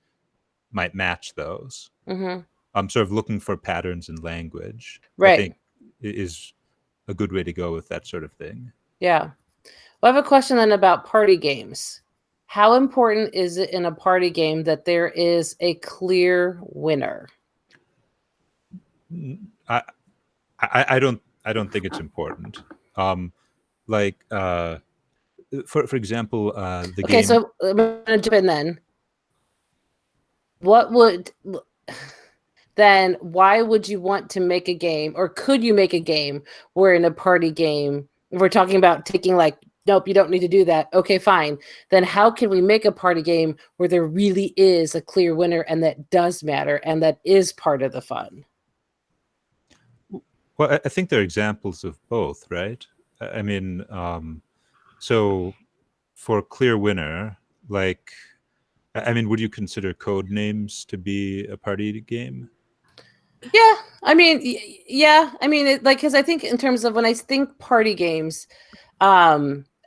S3: match those.
S2: Mm-hmm.
S3: I'm sort of looking for patterns in language. I
S2: Right.
S3: think is a good way to go with that sort of thing.
S2: Yeah. Well, I have a question then about party games. How important is it in a party game that there is a clear winner?
S3: I don't think it's important. Like for example, the
S2: Okay,
S3: game.
S2: so I'm gonna jump in then. What would then why would you want to make a game, or could you make a game where in a party game, if we're talking about taking like, nope, you don't need to do that. Okay, fine. Then how can we make a party game where there really is a clear winner and that does matter and that is part of the fun?
S3: Well, I think there are examples of both, right? I mean, so for clear winner, like, I mean, would you consider code names to be a party game?
S2: Yeah, I mean, yeah, I mean, because I think in terms of when I think party games, I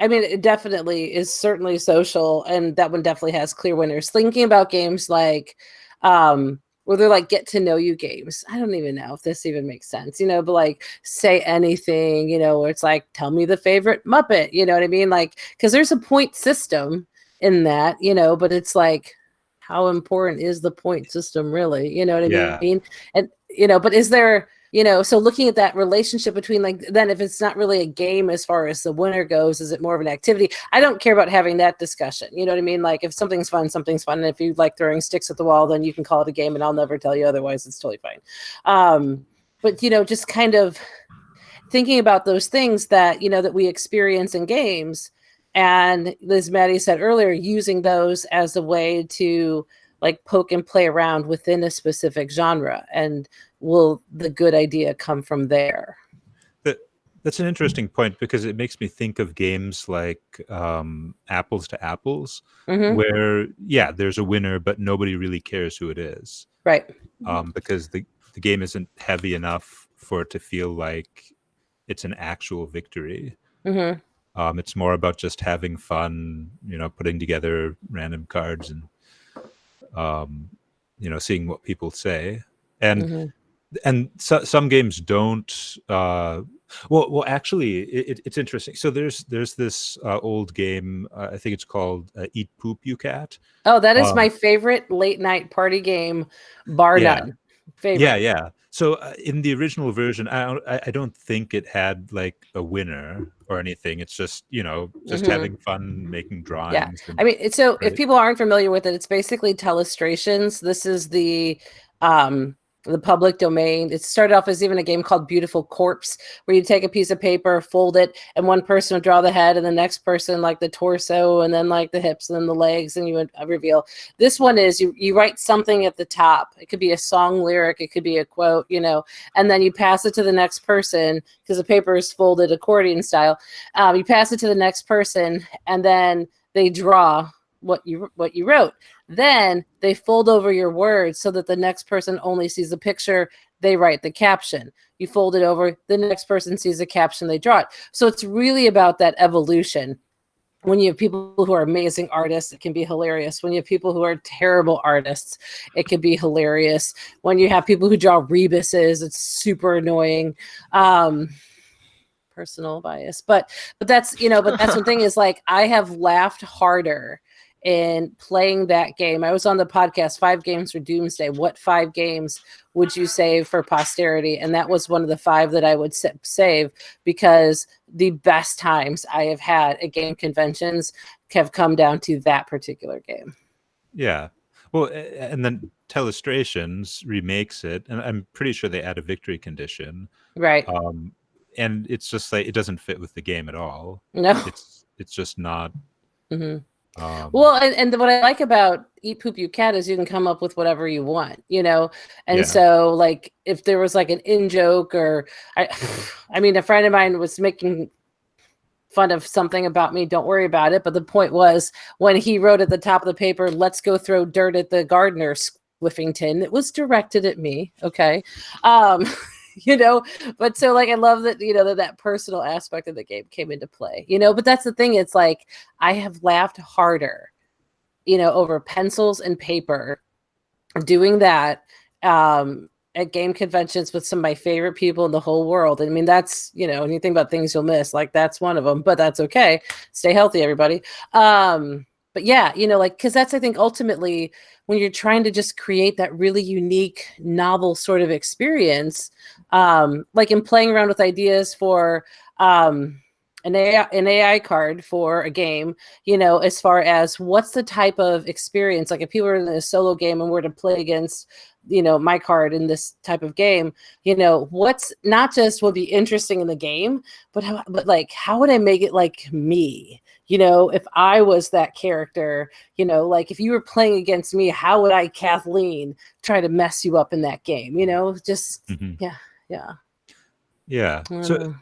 S2: mean, it definitely is certainly social, and that one definitely has clear winners. Thinking about games like, where they're like get to know you games. I don't even know if this even makes sense, but like say anything, where it's like, tell me the favorite Muppet, you know what I mean? Like, because there's a point system in that, but it's like, how important is the point system really? You know what I
S3: Yeah.
S2: mean? And, but is there, so looking at that relationship between like, then if it's not really a game as far as the winner goes, is it more of an activity? I don't care about having that discussion. You know what I mean? Like if something's fun, something's fun. And if you like throwing sticks at the wall, then you can call it a game and I'll never tell you otherwise. It's totally fine. But, just kind of thinking about those things that, that we experience in games. And as Maddie said earlier, using those as a way to like poke and play around within a specific genre. And will the good idea come from there?
S3: That's an interesting point because it makes me think of games like Apples to Apples,
S2: Mm-hmm.
S3: where, yeah, there's a winner, but nobody really cares who it is.
S2: Right.
S3: Because the game isn't heavy enough for it to feel like it's an actual victory.
S2: Mm-hmm.
S3: It's more about just having fun, putting together random cards and, seeing what people say. And some games don't. Well, actually, it's interesting. So there's this old game. I think it's called Eat Poop You Cat.
S2: Oh, that is my favorite late night party game, bar none. Favorite.
S3: Yeah. So in the original version, I don't think it had like a winner or anything. It's just just having fun making
S2: Yeah.
S3: drawings.
S2: I mean, so if
S3: Right.
S2: people aren't familiar with it, it's basically telestrations. This is the public domain. It started off as even a game called Beautiful Corpse, where you take a piece of paper, fold it, and one person would draw the head, and the next person like the torso, and then like the hips, and then the legs, and you would reveal. This one is you write something at the top. It could be a song lyric, it could be a quote, and then you pass it to the next person because the paper is folded accordion style. You pass it to the next person, and then they draw what you wrote. Then they fold over your words so that the next person only sees the picture. They write the caption. You fold it over, the next person sees the caption, they draw it. So it's really about that evolution. When you have people who are amazing artists, it can be hilarious. When you have people who are terrible artists, it can be hilarious. When you have people who draw rebuses, it's super annoying. Personal bias, but that's one thing is like I have laughed harder in playing that game. I was on the podcast 5 games for Doomsday. What 5 games would you save for posterity? And that was one of the 5 that I would save, because the best times I have had at game conventions have come down to that particular game.
S3: Yeah. Well, and then Telestrations remakes it, and I'm pretty sure they add a victory condition.
S2: Right.
S3: And it's just like it doesn't fit with the game at all.
S2: No.
S3: It's just not.
S2: Mm-hmm. Well, and what I like about Eat Poop You Cat is you can come up with whatever you want, and so like if there was like an in joke, or I mean, a friend of mine was making fun of something about me, don't worry about it, but the point was when he wrote at the top of the paper, let's go throw dirt at the gardener, Squiffington, it was directed at me. Okay. But so like I love that that personal aspect of the game came into play, but that's the thing, it's like I have laughed harder over pencils and paper doing that at game conventions with some of my favorite people in the whole world. I mean, that's when you think about things you'll miss, like that's one of them, but that's okay. Stay healthy, everybody. But yeah, because that's, I think, ultimately when you're trying to just create that really unique, novel sort of experience, like in playing around with ideas for an AI card for a game, as far as what's the type of experience, like if people are in a solo game and we're to play against, my card in this type of game, what's not just would be interesting in the game, but how would I make it like me? If I was that character, like if you were playing against me, how would I, Kathleen, try to mess you up in that game? Just
S3: Yeah. So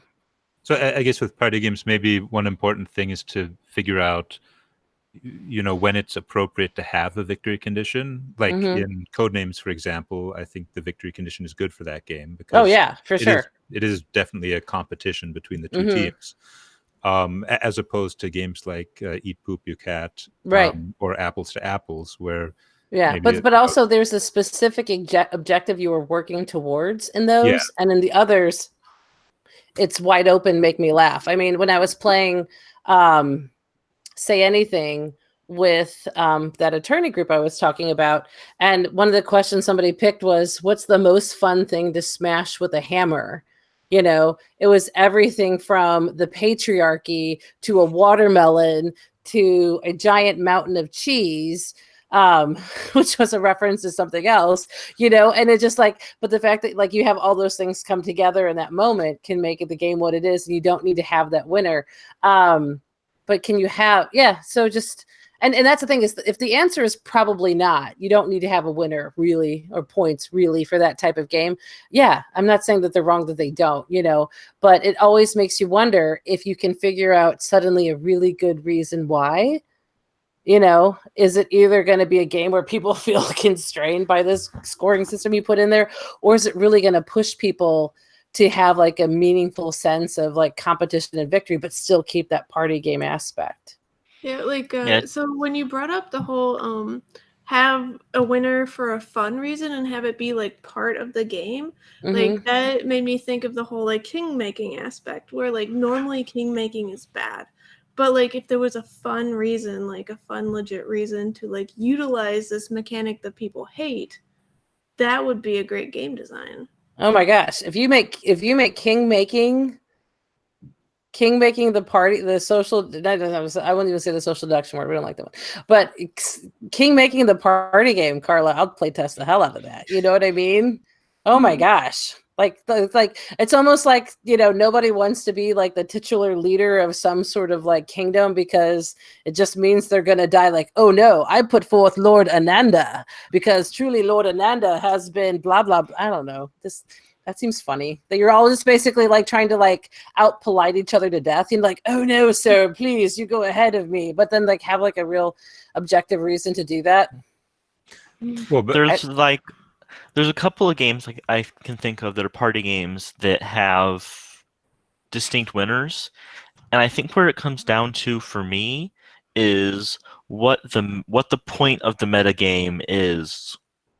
S3: I guess with party games, maybe one important thing is to figure out, when it's appropriate to have a victory condition. Like in Codenames, for example, I think the victory condition is good for that game because
S2: for sure.
S3: It is definitely a competition between the two teams. As opposed to games like Eat Poop You Cat,
S2: right,
S3: or Apples to Apples, where
S2: but also there's a specific objective you were working towards in those, and in the others, it's wide open. Make me laugh. I mean, when I was playing Say Anything with that attorney group I was talking about, and one of the questions somebody picked was, "What's the most fun thing to smash with a hammer?" It was everything from the patriarchy to a watermelon to a giant mountain of cheese, which was a reference to something else, and it just like, but the fact that like you have all those things come together in that moment can make it the game what it is, and you don't need to have that winner. But can you have, so just, and that's the thing is, if the answer is probably not, you don't need to have a winner really, or points really for that type of game. Yeah, I'm not saying that they're wrong that they don't, but it always makes you wonder if you can figure out suddenly a really good reason why. Is it either going to be a game where people feel constrained by this scoring system you put in there, or is it really going to push people to have like a meaningful sense of like competition and victory, but still keep that party game aspect?
S1: Yeah, like so when you brought up the whole have a winner for a fun reason and have it be like part of the game, like that made me think of the whole like king making aspect, where like normally king making is bad, but like if there was a fun reason, like a fun legit reason to like utilize this mechanic that people hate, that would be a great game design.
S2: Oh my gosh! If you make king making the social, I wouldn't even say the social deduction word. We don't like that one. But king making the party game, Carla, I'll play test the hell out of that. You know what I mean? Oh my gosh! Like it's almost like, nobody wants to be like the titular leader of some sort of like kingdom, because it just means they're gonna die. Like, oh no, I put forth Lord Ananda, because truly Lord Ananda has been blah blah. I don't know. That seems funny. That you're all just basically like trying to like out polite each other to death. You're like, oh no, sir, please, you go ahead of me. But then like have like a real objective reason to do that.
S3: Well, but
S4: There's a couple of games like I can think of that are party games that have distinct winners, and I think where it comes down to for me is what the point of the meta game is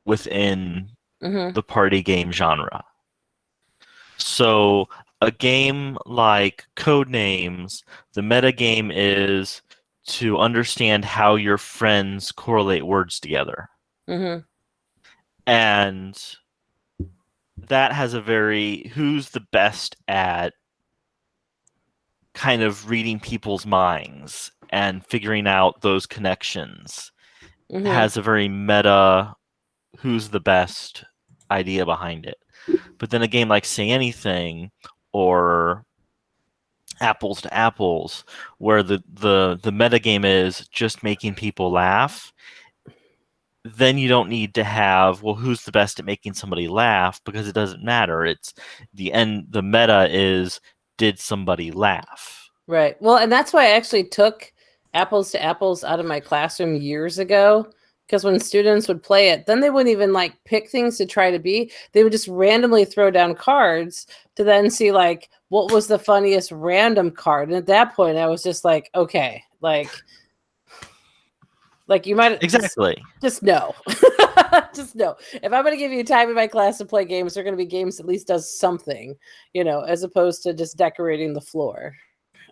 S4: within the party game genre. So a game like Codenames, the meta game is to understand how your friends correlate words together.
S2: Mm-hmm.
S4: And that has a very who's the best at kind of reading people's minds and figuring out those connections.
S2: Mm-hmm.
S4: Has a very meta who's the best idea behind it. But then a game like Say Anything or Apples to Apples, where the meta game is just making people laugh, then you don't need to have, well, who's the best at making somebody laugh, because it doesn't matter. It's the meta is, did somebody laugh?
S2: Right. Well, and that's why I actually took Apples to Apples out of my classroom years ago, because when students would play it, then they wouldn't even like pick things to try to be. They would just randomly throw down cards to then see like what was the funniest random card. And at that point, I was just like, okay, like you might
S4: Exactly.
S2: just no. Just no. If I'm going to give you time in my class to play games, they're going to be games that at least does something, as opposed to just decorating the floor.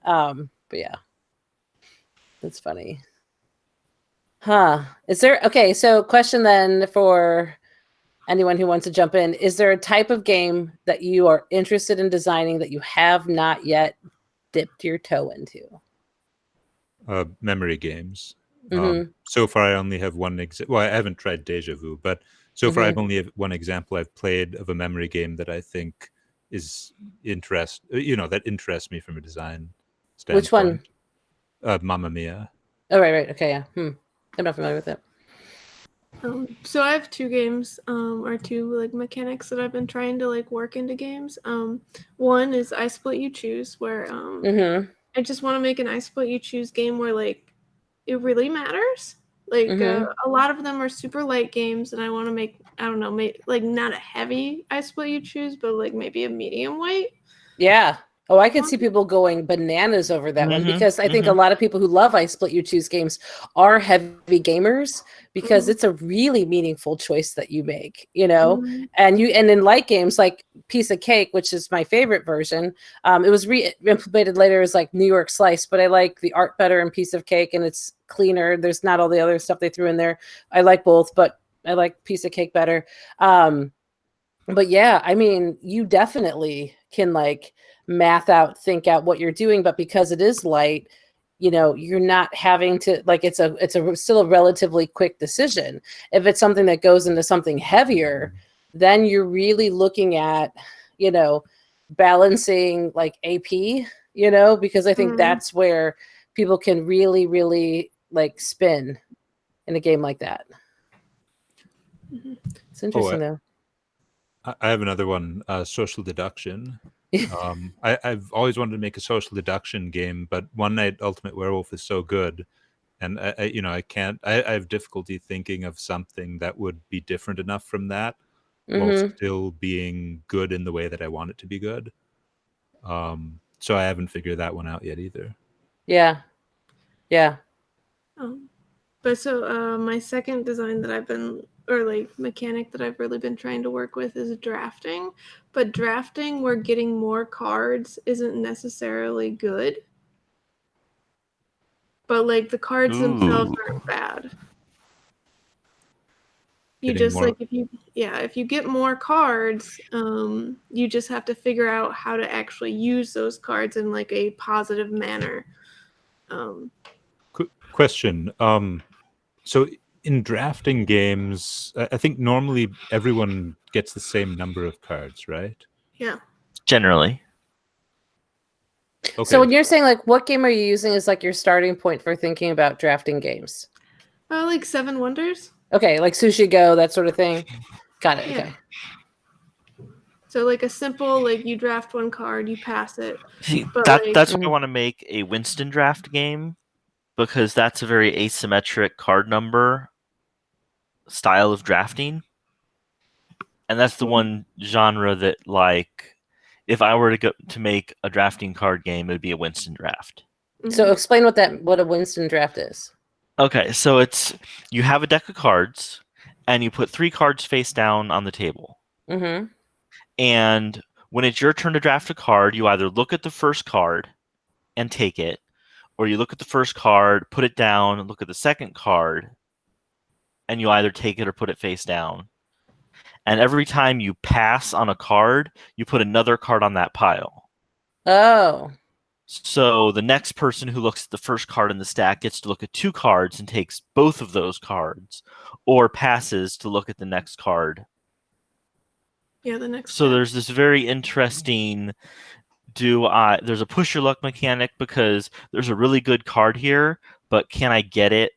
S2: But yeah, that's funny. Is there, okay, so question then for anyone who wants to jump in. Is there a type of game that you are interested in designing that you have not yet dipped your toe into?
S3: Memory games.
S2: Mm-hmm.
S3: So far, I only have one example. Well, I haven't tried Deja Vu, but so far I've only have one example I've played of a memory game that I think is that interests me from a design standpoint.
S2: Which one?
S3: Mamma Mia.
S2: Oh, right. Okay, yeah. I'm not familiar with it.
S1: So I have two games, or two like mechanics that I've been trying to like work into games. One is I Split You Choose, where I just want to make an I Split You Choose game where like it really matters. Like a lot of them are super light games, and I want to make, I don't know, like not a heavy I Split You Choose, but like maybe a medium weight.
S2: Yeah. Oh, I could see people going bananas over that one, because I think a lot of people who love I Split You Choose games are heavy gamers, because it's a really meaningful choice that you make, and in light games like Piece of Cake, which is my favorite version. It was re-implemented later as like New York Slice, but I like the art better in Piece of Cake, and it's cleaner. There's not all the other stuff they threw in there. I like both, but I like Piece of Cake better. But yeah, I mean, you definitely can like think out what you're doing, but because it is light, you're not having to like, it's still a relatively quick decision. If it's something that goes into something heavier, then you're really looking at, balancing like AP, because I think that's where people can really, really like spin in a game like that. It's interesting though.
S3: I have another one, social deduction. I've always wanted to make a social deduction game, but One Night Ultimate Werewolf is so good, and I can't. I have difficulty thinking of something that would be different enough from that, while still being good in the way that I want it to be good. So I haven't figured that one out yet either.
S2: Yeah.
S1: But so my second design that I've been, or like mechanic that I've really been trying to work with, is drafting. But drafting where getting more cards isn't necessarily good. But like the cards themselves aren't bad. You
S3: Getting
S1: just
S3: more.
S1: like if you get more cards, you just have to figure out how to actually use those cards in like a positive manner.
S3: Question. So in drafting games, I think normally everyone gets the same number of cards, right?
S1: Yeah.
S4: Generally.
S3: Okay.
S2: So when you're saying like what game are you using as like your starting point for thinking about drafting games?
S1: Like 7 Wonders.
S2: Okay, like Sushi Go, that sort of thing. Got it.
S1: Yeah.
S2: Okay.
S1: So like a simple like you draft one card, you pass it.
S4: See,
S1: But
S4: that's
S1: like
S4: why I want to make a Winston draft game, because that's a very asymmetric card number style of drafting. And that's the one genre that, like, if I were to go to make a drafting card game, it would be a Winston draft.
S2: So explain what a Winston draft is.
S4: Okay, so it's you have a deck of cards, and you put 3 cards face down on the table.
S2: Mm-hmm.
S4: And when it's your turn to draft a card, you either look at the first card and take it, or you look at the first card, put it down, and look at the second card, and you either take it or put it face down. And every time you pass on a card, you put another card on that pile.
S2: Oh.
S4: So the next person who looks at the first card in the stack gets to look at 2 cards and takes both of those cards, or passes to look at the next card.
S1: Yeah, the next.
S4: So there's this very interesting there's a push your luck mechanic because there's a really good card here, but can I get it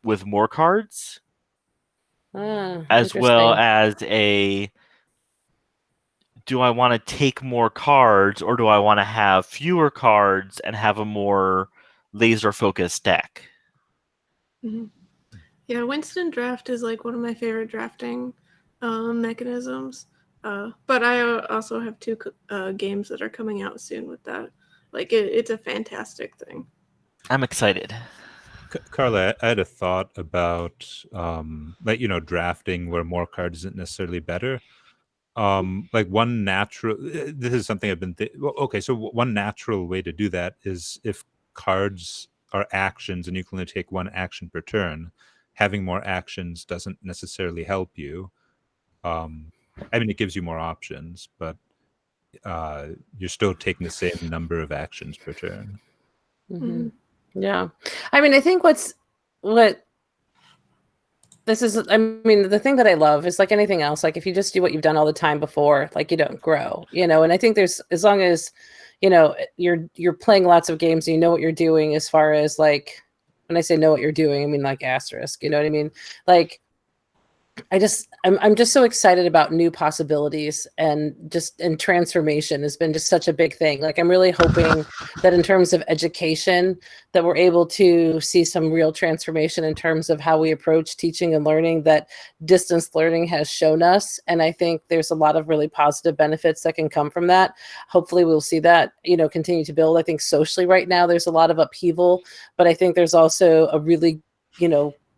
S4: with more cards? As well as do I want to take more cards, or do I want to have fewer cards and have a more laser focused deck?
S1: Mm-hmm. Yeah, Winston draft is like one of my favorite drafting mechanisms. But I also have 2 games that are coming out soon with that. Like it's a fantastic thing.
S4: I'm excited.
S3: Carla, I had a thought about like drafting where more cards isn't necessarily better. Like one natural. This is something I've been. Okay, so one natural way to do that is if cards are actions and you can only take 1 action per turn. Having more actions doesn't necessarily help you. I mean, it gives you more options, but you're still taking the same number of actions per turn.
S2: Mm-hmm. Yeah. I mean, I think what this is, I mean, the thing that I love is like anything else, like if you just do what you've done all the time before, like you don't grow, and I think there's, as long as, you're playing lots of games and you know what you're doing, as far as like, when I say know what you're doing, I mean like asterisk, you know what I mean? Like, I'm just so excited about new possibilities, and transformation has been just such a big thing. Like I'm really hoping that in terms of education that we're able to see some real transformation in terms of how we approach teaching and learning that distance learning has shown us. And I think there's a lot of really positive benefits that can come from that. Hopefully we'll see that, continue to build. I think socially right now there's a lot of upheaval, but I think there's also a really,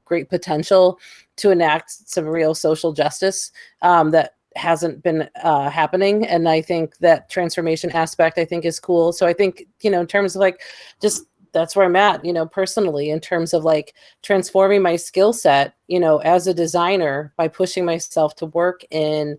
S2: great potential to enact some real social justice that hasn't been happening. And I think that transformation aspect, I think, is cool. So I think, in terms of like, just that's where I'm at, personally, in terms of like transforming my skill set, as a designer, by pushing myself to work in,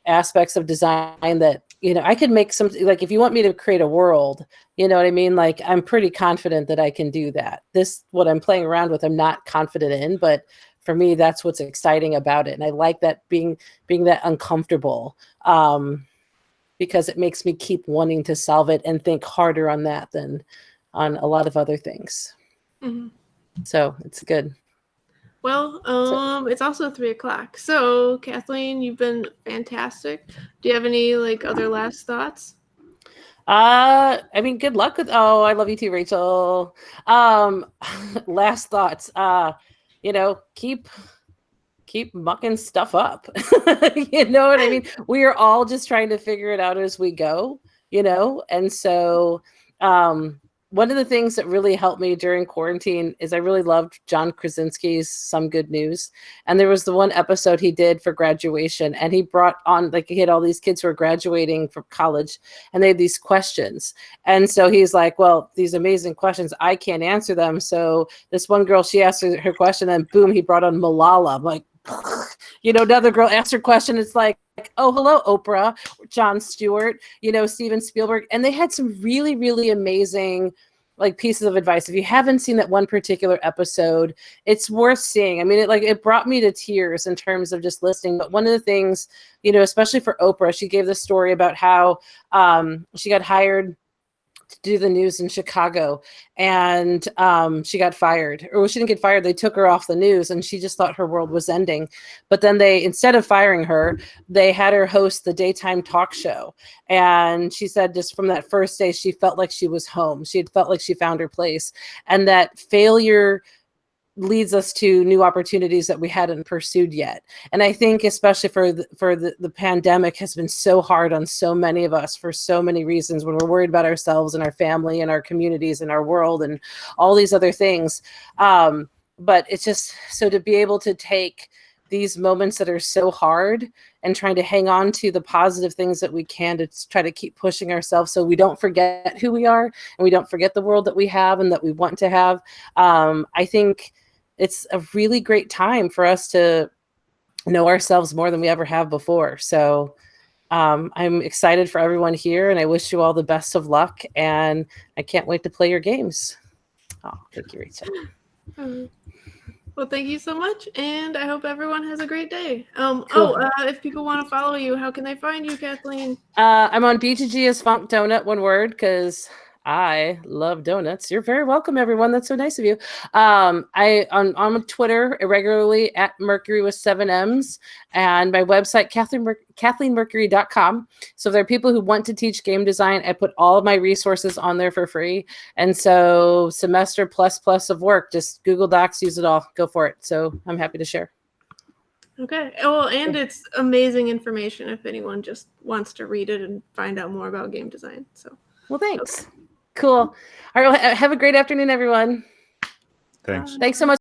S2: aspects of design that, I could make some, like, if you want me to create a world, you know what I mean? Like, I'm pretty confident that I can do that. What I'm playing around with, I'm not confident in, but for me, that's what's exciting about it. And I like that being that uncomfortable, because it makes me keep wanting to solve it and think harder on that than on a lot of other things.
S1: Mm-hmm.
S2: So it's good.
S1: Well, it's also 3:00. So, Kathleen, you've been fantastic. Do you have any like other last thoughts?
S2: I mean, good luck with. Oh, I love you too, Rachel. Last thoughts. Keep mucking stuff up. You know what I mean? We are all just trying to figure it out as we go. And so, one of the things that really helped me during quarantine is I really loved John Krasinski's Some Good News. And there was the one episode he did for graduation, and he brought on, like, he had all these kids who were graduating from college, and they had these questions. And so he's like, well, these amazing questions, I can't answer them. So this one girl, she asked her question, and boom, he brought on Malala. I'm like, another girl asked her question. It's like, oh, hello, Oprah, Jon Stewart, Steven Spielberg. And they had some really, really amazing pieces of advice. If you haven't seen that one particular episode, it's worth seeing. I mean, it brought me to tears in terms of just listening. But one of the things, especially for Oprah, she gave the story about how she got hired to do the news in Chicago, and she got fired. Or she didn't get fired, they took her off the news, and she just thought her world was ending. But then instead of firing her, they had her host the daytime talk show. And she said just from that first day, she felt like she was home. She had felt like she found her place, and that failure leads us to new opportunities that we hadn't pursued yet. And I think especially for the pandemic has been so hard on so many of us for so many reasons, when we're worried about ourselves and our family and our communities and our world and all these other things. But it's just, so to be able to take these moments that are so hard and trying to hang on to the positive things that we can to try to keep pushing ourselves so we don't forget who we are and we don't forget the world that we have and that we want to have. I think it's a really great time for us to know ourselves more than we ever have before. So I'm excited for everyone here, and I wish you all the best of luck, and I can't wait to play your games. Oh, thank you, Rachel.
S1: Well, thank you so much, and I hope everyone has a great day.
S2: Cool.
S1: If people want to follow you, how can they find you, Kathleen?
S2: I'm on B2G as Funk Donut, one word, because I love donuts. You're very welcome, everyone. That's so nice of you. I'm on Twitter irregularly at Mercury with 7 M's, and my website, KathleenMercury.com. So if there are people who want to teach game design, I put all of my resources on there for free. And so semester plus of work, just Google Docs, use it all, go for it. So I'm happy to share.
S1: Okay. Oh, and it's amazing information if anyone just wants to read it and find out more about game design. So,
S2: well, thanks. Okay. Cool. All right. Well, have a great afternoon, everyone.
S3: Thanks.
S2: Thanks so much.